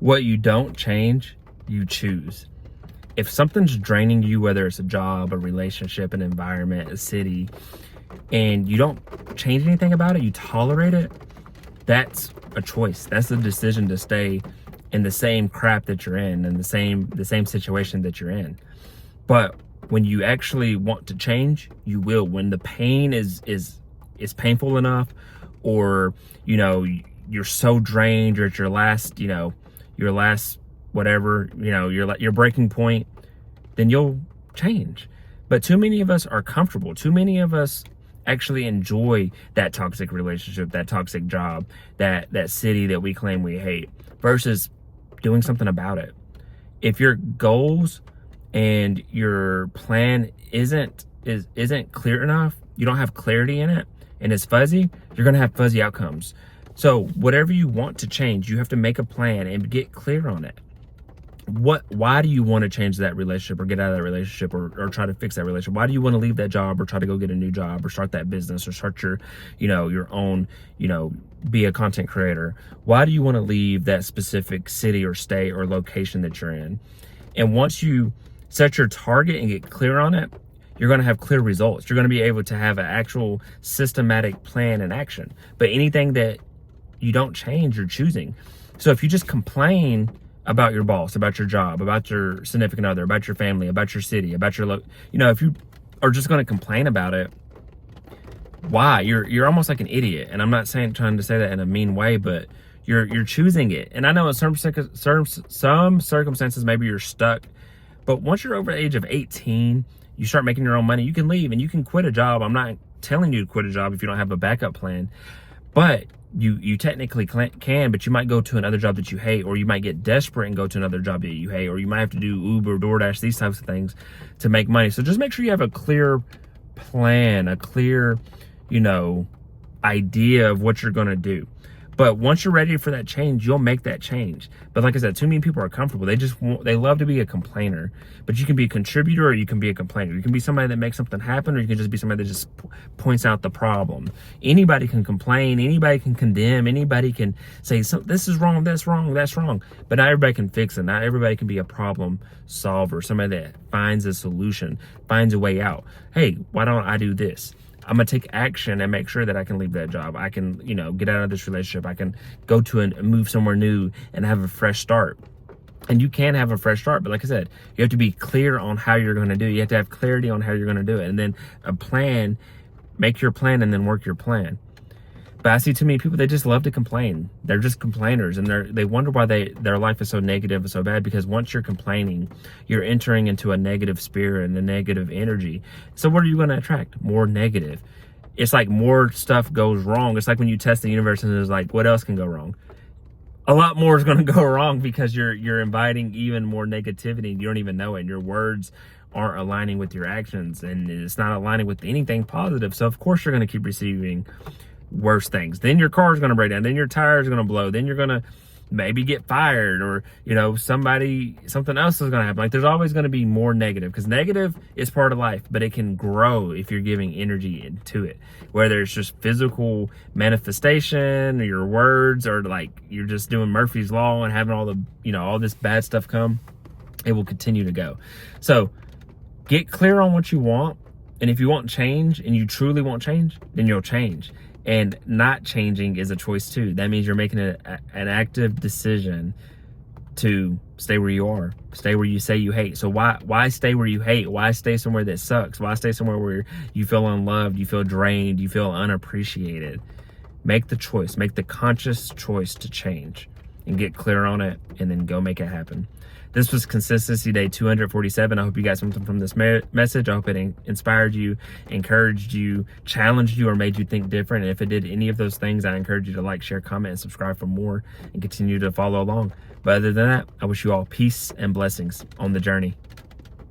What you don't change, you choose. If something's draining you, whether it's a job, a relationship, an environment, a city, and you don't change anything about it, you tolerate it, that's a choice. That's a decision to stay in the same crap that you're in and the same situation that you're in. But when you actually want to change, you will. When the pain is painful enough, or you're so drained, you're at your last whatever, your breaking point, then you'll change. But too many of us are comfortable. Too many of us actually enjoy that toxic relationship, that toxic job, that city that we claim we hate, versus doing something about it. If your goals and your plan isn't clear enough, you don't have clarity in it, and it's fuzzy, you're going to have fuzzy outcomes. So whatever you want to change, you have to make a plan and get clear on it. Why do you want to change that relationship, or get out of that relationship, or try to fix that relationship? Why do you want to leave that job, or try to go get a new job, or start that business, or start your own, be a content creator? Why do you want to leave that specific city or state or location that you're in? And once you set your target and get clear on it, you're going to have clear results. You're going to be able to have an actual systematic plan and action. But anything that you don't change, you're choosing. So if you just complain about your boss, about your job, about your significant other, about your family, about your city, about your if you are just going to complain about it, why? You're almost like an idiot. And I'm not trying to say that in a mean way, but you're choosing it. And I know in some circumstances maybe you're stuck, but once you're over the age of 18, you start making your own money, you can leave and you can quit a job. I'm not telling you to quit a job if you don't have a backup plan, but you technically can, but you might go to another job that you hate, or you might get desperate and go to another job that you hate, or you might have to do Uber, DoorDash, these types of things to make money. So just make sure you have a clear plan, a clear, idea of what you're going to do. But once you're ready for that change, you'll make that change. But like I said, too many people are comfortable. They love to be a complainer. But you can be a contributor, or you can be a complainer. You can be somebody that makes something happen, or you can just be somebody that just points out the problem. Anybody can complain. Anybody can condemn. Anybody can say, this is wrong, that's wrong, that's wrong. But not everybody can fix it. Not everybody can be a problem solver, somebody that finds a solution, finds a way out. Hey, why don't I do this? I'm going to take action and make sure that I can leave that job. I can, get out of this relationship. I can go to move somewhere new and have a fresh start. And you can have a fresh start. But like I said, you have to be clear on how you're going to do it. You have to have clarity on how you're going to do it. And then a plan, make your plan and then work your plan. But I see too many people, they just love to complain. They're just complainers, and they wonder why their life is so negative and so bad, because once you're complaining, you're entering into a negative spirit and a negative energy. So what are you going to attract? More negative. It's like more stuff goes wrong. It's like when you test the universe and it's like, what else can go wrong? A lot more is going to go wrong, because you're inviting even more negativity. You don't even know it. And your words aren't aligning with your actions, and it's not aligning with anything positive. So of course you're going to keep receiving worse things. Then your car is going to break down, then your tires are going to blow, then you're going to maybe get fired, or something else is going to happen. Like, there's always going to be more negative, because negative is part of life, but it can grow if you're giving energy into it, whether it's just physical manifestation, or your words, or like you're just doing Murphy's Law and having all this bad stuff come. It will continue to go. So get clear on what you want, and if you want change and you truly want change, then you'll change. And not changing is a choice too. That means you're making an active decision to stay where you are, stay where you say you hate. So why stay where you hate? Why stay somewhere that sucks? Why stay somewhere where you feel unloved, you feel drained, you feel unappreciated? Make the choice, make the conscious choice to change, and get clear on it, and then go make it happen. This was Consistency Day 247. I hope you got something from this message. I hope it inspired you, encouraged you, challenged you, or made you think different. And if it did any of those things, I encourage you to like, share, comment, and subscribe for more, and continue to follow along. But other than that, I wish you all peace and blessings on the journey.